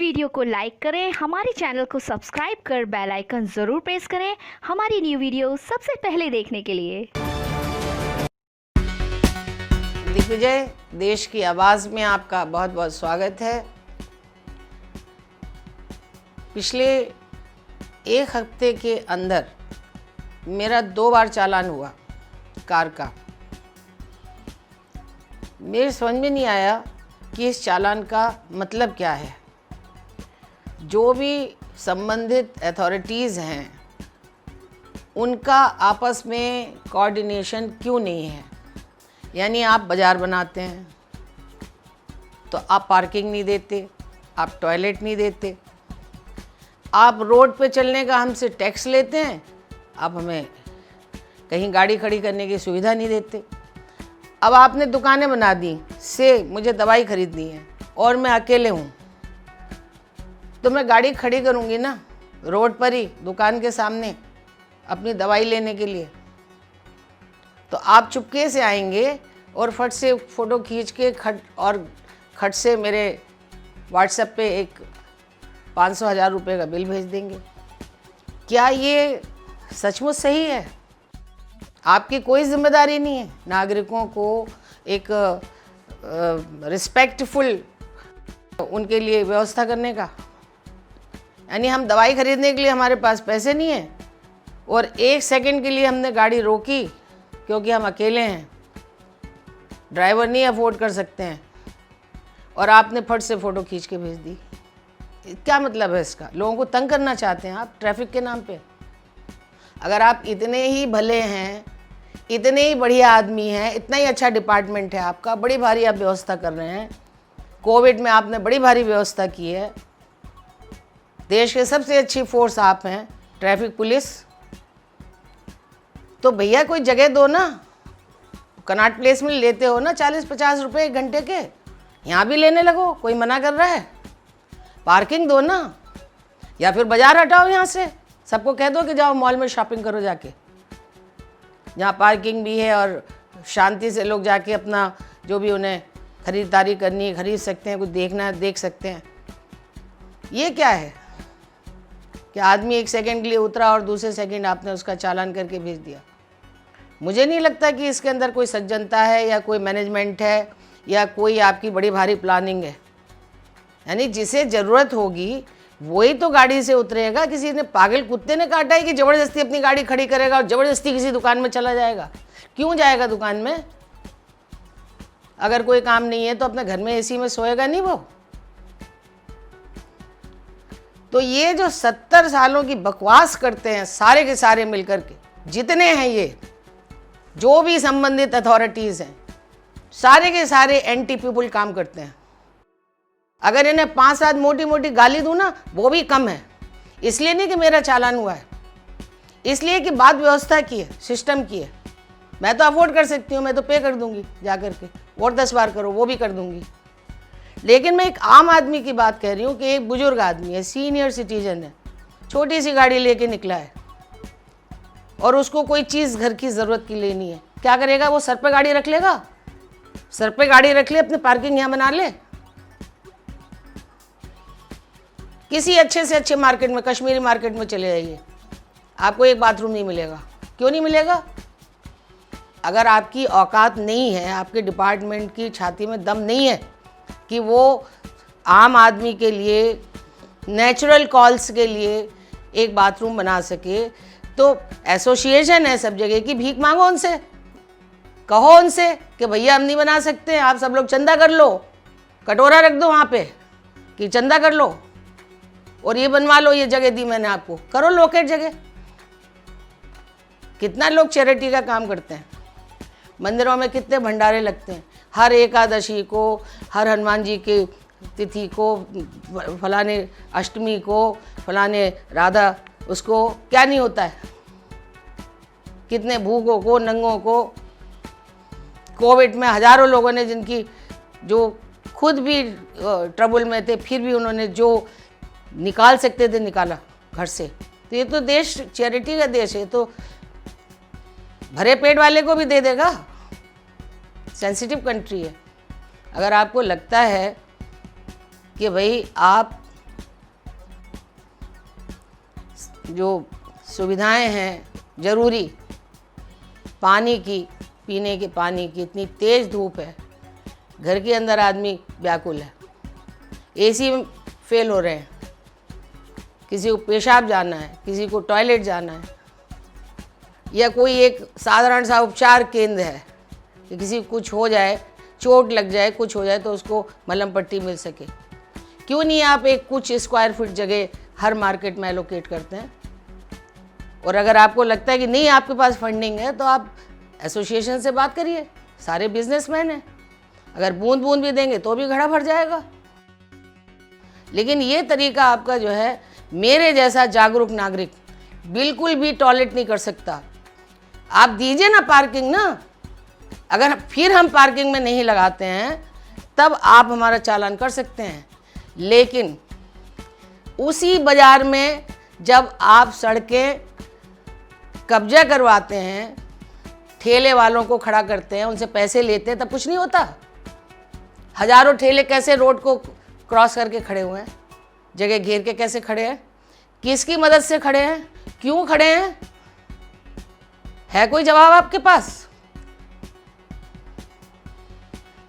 Video को like करें, हमारे चैनल को सब्सक्राइब कर बेल आइकन ज़रूर प्रेस करें हमारी न्यू वीडियो सबसे पहले देखने के लिए। दिग्विजय, देश की आवाज़ में आपका बहुत बहुत स्वागत है। पिछले एक हफ्ते के अंदर मेरा 2 बार चालान हुआ कार का। मेरे समझ में नहीं आया कि इस चालान का मतलब क्या है। जो भी संबंधित अथॉरिटीज़ हैं उनका आपस में कोऑर्डिनेशन क्यों नहीं है। यानी आप बाज़ार बनाते हैं तो आप पार्किंग नहीं देते, आप टॉयलेट नहीं देते, आप रोड पे चलने का हमसे टैक्स लेते हैं, आप हमें कहीं गाड़ी खड़ी करने की सुविधा नहीं देते। अब आपने दुकानें बना दी से मुझे दवाई खरीदनी है और मैं अकेले हूँ तो मैं गाड़ी खड़ी करूँगी ना रोड पर ही दुकान के सामने अपनी दवाई लेने के लिए। तो आप चुपके से आएंगे और फट से फ़ोटो खींच के खट से मेरे व्हाट्सएप पे एक 500,000 रुपये का बिल भेज देंगे। क्या ये सचमुच सही है? आपकी कोई जिम्मेदारी नहीं है नागरिकों को एक रिस्पेक्टफुल उनके लिए व्यवस्था करने का। यानी हम दवाई खरीदने के लिए हमारे पास पैसे नहीं है और 1 सेकंड के लिए हमने गाड़ी रोकी क्योंकि हम अकेले हैं, ड्राइवर नहीं अफोर्ड कर सकते हैं, और आपने फट से फ़ोटो खींच के भेज दी। क्या मतलब है इसका? लोगों को तंग करना चाहते हैं आप ट्रैफिक के नाम पे? अगर आप इतने ही भले हैं, इतने ही बढ़िया आदमी हैं, इतना ही अच्छा डिपार्टमेंट है आपका, बड़ी भारी आप व्यवस्था कर रहे हैं, कोविड में आपने बड़ी भारी व्यवस्था की है, देश के सबसे अच्छी फोर्स आप हैं ट्रैफिक पुलिस, तो भैया कोई जगह दो ना। कनॉट प्लेस में लेते हो ना 40-50 रुपये 1 घंटे के, यहाँ भी लेने लगो, कोई मना कर रहा है? पार्किंग दो ना, या फिर बाज़ार हटाओ यहाँ से, सबको कह दो कि जाओ मॉल में शॉपिंग करो जाके, जहाँ पार्किंग भी है और शांति से लोग जाके अपना जो भी उन्हें ख़रीदारी करनी है खरीद सकते हैं, कुछ देखना है देख सकते हैं। ये क्या है कि आदमी 1 सेकंड के लिए उतरा और दूसरे सेकंड आपने उसका चालान करके भेज दिया। मुझे नहीं लगता कि इसके अंदर कोई सज्जनता है या कोई मैनेजमेंट है या कोई आपकी बड़ी भारी प्लानिंग है। यानी जिसे ज़रूरत होगी वही तो गाड़ी से उतरेगा। किसी ने पागल कुत्ते ने काटा है कि ज़बरदस्ती अपनी गाड़ी खड़ी करेगा और ज़बरदस्ती किसी दुकान में चला जाएगा? क्यों जाएगा दुकान में? अगर कोई काम नहीं है तो अपने घर में एसी में सोएगा नहीं वो? तो ये जो 70 सालों की बकवास करते हैं सारे के सारे मिलकर के, जितने हैं ये जो भी संबंधित अथॉरिटीज़ हैं, सारे के सारे एंटी पीपुल काम करते हैं। अगर इन्हें 5-7 मोटी मोटी गाली दूँ ना वो भी कम है। इसलिए नहीं कि मेरा चालान हुआ है, इसलिए कि बात व्यवस्था की है, सिस्टम की है। मैं तो अफोर्ड कर सकती हूँ, मैं तो पे कर दूंगी जा कर के, और 10 बार करो वो भी कर दूंगी। लेकिन मैं एक आम आदमी की बात कह रही हूँ कि एक बुजुर्ग आदमी है, सीनियर सिटीजन है, छोटी सी गाड़ी लेके निकला है और उसको कोई चीज़ घर की ज़रूरत की लेनी है। क्या करेगा वो? सर पे गाड़ी रख लेगा? सर पे गाड़ी रख ले, अपनी पार्किंग यहाँ बना ले। किसी अच्छे से अच्छे मार्केट में, कश्मीरी मार्केट में चले जाइए, आपको एक बाथरूम नहीं मिलेगा। क्यों नहीं मिलेगा? अगर आपकी औकात नहीं है, आपके डिपार्टमेंट की छाती में दम नहीं है कि वो आम आदमी के लिए, नेचुरल कॉल्स के लिए एक बाथरूम बना सके, तो एसोसिएशन है सब जगह की, भीख मांगो उनसे, कहो उनसे कि भैया हम नहीं बना सकते, आप सब लोग चंदा कर लो, कटोरा रख दो वहाँ पे कि चंदा कर लो और ये बनवा लो, ये जगह दी मैंने आपको, करो लोकेट जगह। कितना लोग चैरिटी का काम करते हैं, मंदिरों में कितने भंडारे लगते हैं, हर एकादशी को, हर हनुमान जी की तिथि को, फलाने अष्टमी को, फलाने राधा उसको, क्या नहीं होता है? कितने भूखों को, नंगों को, कोविड में हज़ारों लोगों ने जिनकी, जो खुद भी ट्रबल में थे फिर भी उन्होंने जो निकाल सकते थे निकाला घर से। तो ये तो देश चैरिटी का देश है, तो भरे पेट वाले को भी दे देगा। सेंसिटिव कंट्री है। अगर आपको लगता है कि भाई आप जो सुविधाएं हैं ज़रूरी, पानी की, पीने के पानी की, इतनी तेज़ धूप है, घर के अंदर आदमी व्याकुल है, एसी में फेल हो रहे हैं, किसी को पेशाब जाना है, किसी को टॉयलेट जाना है, या कोई एक साधारण सा उपचार केंद्र है कि किसी को कुछ हो जाए, चोट लग जाए, कुछ हो जाए तो उसको मलहम पट्टी मिल सके। क्यों नहीं आप एक कुछ स्क्वायर फीट जगह हर मार्केट में एलोकेट करते हैं? और अगर आपको लगता है कि नहीं आपके पास फंडिंग है तो आप एसोसिएशन से बात करिए, सारे बिजनेसमैन हैं, अगर बूंद बूंद भी देंगे तो भी घड़ा भर जाएगा। लेकिन ये तरीका आपका जो है, मेरे जैसा जागरूक नागरिक बिल्कुल भी टॉयलेट नहीं कर सकता। आप दीजिए ना पार्किंग ना, अगर फिर हम पार्किंग में नहीं लगाते हैं तब आप हमारा चालान कर सकते हैं। लेकिन उसी बाज़ार में जब आप सड़कें कब्जा करवाते हैं, ठेले वालों को खड़ा करते हैं, उनसे पैसे लेते हैं, तब कुछ नहीं होता। हजारों ठेले कैसे रोड को क्रॉस करके खड़े हुए हैं, जगह घेर के कैसे खड़े हैं, किसकी मदद से खड़े हैं, क्यों खड़े हैं? है कोई जवाब आपके पास?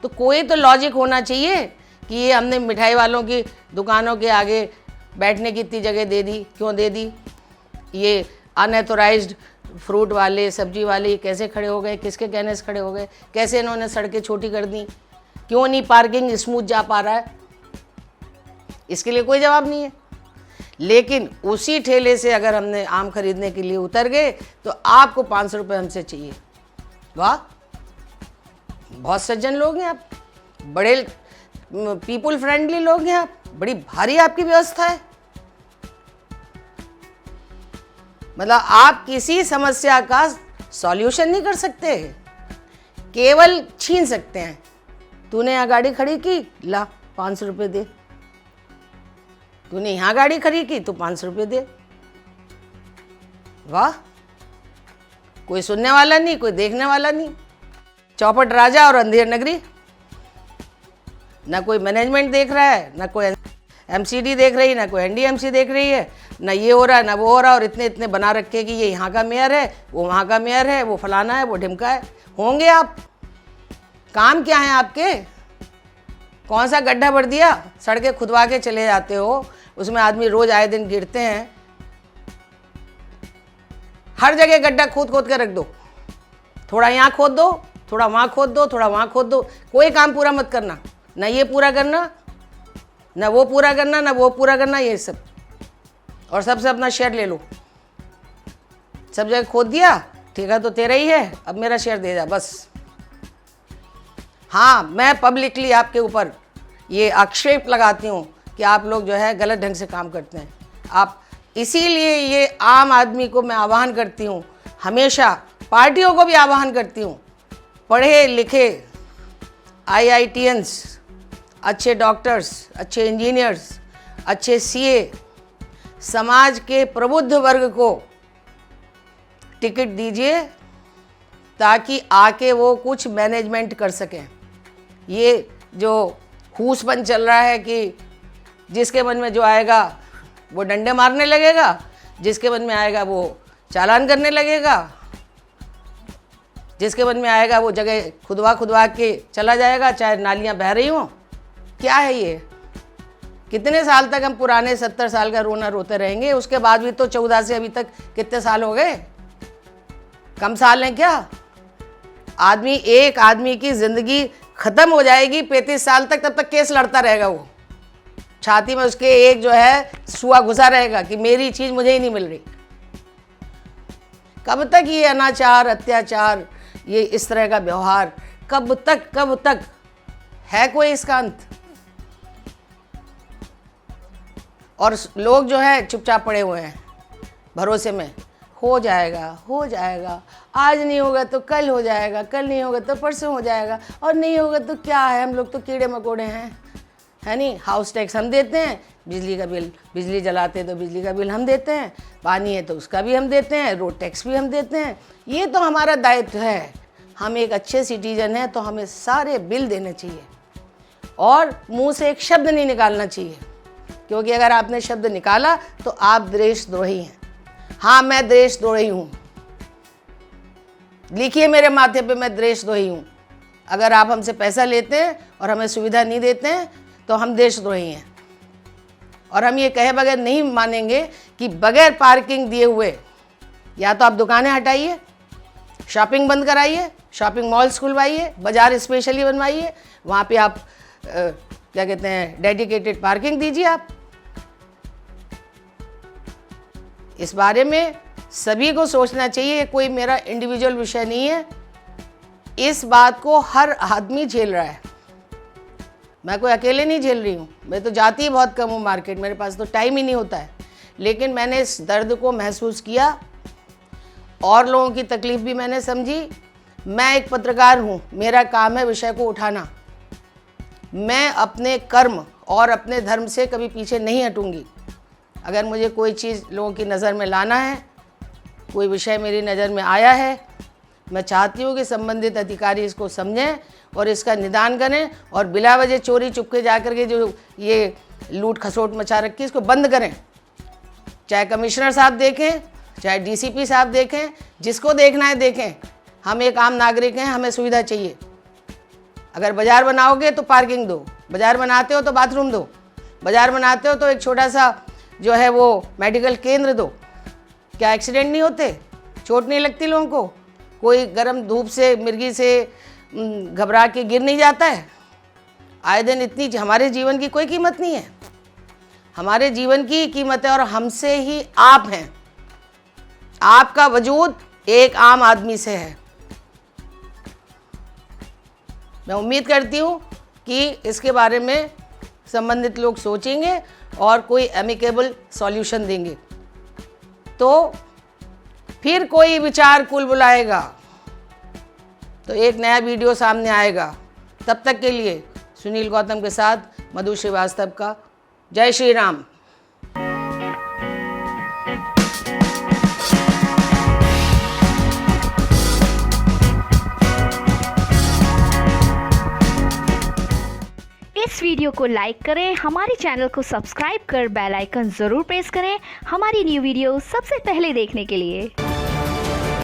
तो कोई तो लॉजिक होना चाहिए कि ये हमने मिठाई वालों की दुकानों के आगे बैठने की इतनी जगह दे दी, क्यों दे दी? ये अनऑथोराइज्ड फ्रूट वाले, सब्जी वाले कैसे खड़े हो गए, किसके कहने से खड़े हो गए, कैसे इन्होंने सड़कें छोटी कर दी, क्यों नहीं पार्किंग स्मूथ जा पा रहा है? इसके लिए कोई जवाब नहीं है। लेकिन उसी ठेले से अगर हमने आम खरीदने के लिए उतर गए तो आपको 500 रुपये हमसे चाहिए। वाह, बहुत सज्जन लोग हैं आप, बड़े पीपल फ्रेंडली लोग हैं आप, बड़ी भारी आपकी व्यवस्था है। मतलब आप किसी समस्या का सॉल्यूशन नहीं कर सकते, केवल छीन सकते हैं। तूने यहाँ गाड़ी खड़ी की, ला 500 रुपये दे। तूने यहाँ गाड़ी खड़ी की तो 500 रुपये दे। वाह, कोई सुनने वाला नहीं, कोई देखने वाला नहीं। चौपट राजा और अंधेर नगरी, ना कोई मैनेजमेंट देख रहा है, ना कोई एमसीडी देख रही है, ना कोई एनडीएमसी देख रही है, ना ये हो रहा है ना वो हो रहा है। और इतने इतने बना रखे कि ये यहाँ का मेयर है, वो वहाँ का मेयर है, वो फलाना है, वो ढिमका है। होंगे आप, काम क्या है आपके? कौन सा गड्ढा भर दिया, सड़कें खुदवा के चले जाते हो, उसमें आदमी रोज आए दिन गिरते हैं। हर जगह गड्ढा खोद खोद के रख दो, थोड़ा यहाँ खोद दो, थोड़ा वहाँ खोद दो, थोड़ा वहाँ खोद दो, कोई काम पूरा मत करना, ना ये पूरा करना, ना वो पूरा करना, ना वो पूरा करना, ये सब। और सबसे अपना शेयर ले लो। सब जगह खोद दिया, ठेका तो तेरा ही है, अब मेरा शेयर दे जा बस। हाँ, मैं पब्लिकली आपके ऊपर ये आक्षेप लगाती हूँ कि आप लोग जो है गलत ढंग से काम करते हैं। आप, इसीलिए ये आम आदमी को मैं आह्वान करती हूँ, हमेशा पार्टियों को भी आह्वान करती हूँ, पढ़े लिखे IITians, अच्छे डॉक्टर्स, अच्छे इंजीनियर्स, अच्छे सीए, समाज के प्रबुद्ध वर्ग को टिकट दीजिए ताकि आके वो कुछ मैनेजमेंट कर सकें। ये जो फूसपन चल रहा है कि जिसके मन में जो आएगा वो डंडे मारने लगेगा, जिसके मन में आएगा वो चालान करने लगेगा, जिसके मन में आएगा वो जगह खुदवा खुदवा के चला जाएगा, चाहे नालियाँ बह रही हों। क्या है ये? कितने साल तक हम पुराने 70 साल का रोना रोते रहेंगे? उसके बाद भी तो 14 से अभी तक कितने साल हो गए? कम साल हैं क्या? आदमी, एक आदमी की ज़िंदगी ख़त्म हो जाएगी 35 साल तक, तब तक केस लड़ता रहेगा। वो छाती में उसके एक जो है सुआ घुसा रहेगा कि मेरी चीज़ मुझे ही नहीं मिल रही। कब तक ये अनाचार, अत्याचार, ये इस तरह का व्यवहार, कब तक है कोई इसका अंत? और लोग जो है चुपचाप पड़े हुए हैं भरोसे में, हो जाएगा, आज नहीं होगा तो कल हो जाएगा, कल नहीं होगा तो परसों हो जाएगा, और नहीं होगा तो क्या है, हम लोग तो कीड़े मकोड़े हैं, है नहीं? हाउस टैक्स हम देते हैं, बिजली का बिल, बिजली जलाते तो बिजली का बिल हम देते हैं, पानी है तो उसका भी हम देते हैं, रोड टैक्स भी हम देते हैं। ये तो हमारा दायित्व है। हम एक अच्छे सिटीजन हैं तो हमें सारे बिल देने चाहिए और मुंह से एक शब्द नहीं निकालना चाहिए, क्योंकि अगर आपने शब्द निकाला तो आप देशद्रोही हैं। हाँ मैं देशद्रोही हूँ, लिखिए मेरे माथे पे मैं देशद्रोही हूँ। अगर आप हमसे पैसा लेते हैं और हमें सुविधा नहीं देते हैं तो हम देशद्रोही हैं। और हम ये कहे बगैर नहीं मानेंगे कि बगैर पार्किंग दिए हुए या तो आप दुकानें हटाइए, शॉपिंग बंद कराइए, शॉपिंग मॉल्स खुलवाइए, बाज़ार स्पेशली बनवाइए, वहाँ पे आप क्या कहते हैं डेडिकेटेड पार्किंग दीजिए। आप इस बारे में सभी को सोचना चाहिए, ये कोई मेरा इंडिविजुअल विषय नहीं है। इस बात को हर आदमी झेल रहा है, मैं कोई अकेले नहीं झेल रही हूँ। मैं तो जाती ही बहुत कम हूँ मार्केट, मेरे पास तो टाइम ही नहीं होता है, लेकिन मैंने इस दर्द को महसूस किया और लोगों की तकलीफ़ भी मैंने समझी। मैं एक पत्रकार हूँ, मेरा काम है विषय को उठाना। मैं अपने कर्म और अपने धर्म से कभी पीछे नहीं हटूँगी। अगर मुझे कोई चीज़ लोगों की नज़र में लाना है, कोई विषय मेरी नज़र में आया है, मैं चाहती हूँ कि संबंधित अधिकारी इसको समझें और इसका निदान करें और बिला वजह चोरी चुपके जा कर के जो ये लूट खसोट मचा रखी है इसको बंद करें। चाहे कमिश्नर साहब देखें, चाहे डीसीपी साहब देखें, जिसको देखना है देखें। हम एक आम नागरिक हैं, हमें सुविधा चाहिए। अगर बाज़ार बनाओगे तो पार्किंग दो, बाज़ार बनाते हो तो बाथरूम दो, बाज़ार बनाते हो तो एक छोटा सा जो है वो मेडिकल केंद्र दो। क्या एक्सीडेंट नहीं होते, चोट नहीं लगती लोगों को, कोई गर्म धूप से मिर्गी से घबरा के गिर नहीं जाता है। आए दिन इतनी हमारे जीवन की कोई कीमत नहीं है, हमारे जीवन की कीमत है और हमसे ही आप हैं। आपका वजूद एक आम आदमी से है। मैं उम्मीद करती हूँ कि इसके बारे में संबंधित लोग सोचेंगे और कोई एमिकेबल सॉल्यूशन देंगे, तो फिर कोई विचार कुल बुलाएगा तो एक नया वीडियो सामने आएगा। तब तक के लिए सुनील गौतम के साथ मधु श्रीवास्तव का जय श्री राम। इस वीडियो को लाइक करें, हमारे चैनल को सब्सक्राइब कर बेल आइकन ज़रूर प्रेस करें हमारी न्यू वीडियो सबसे पहले देखने के लिए।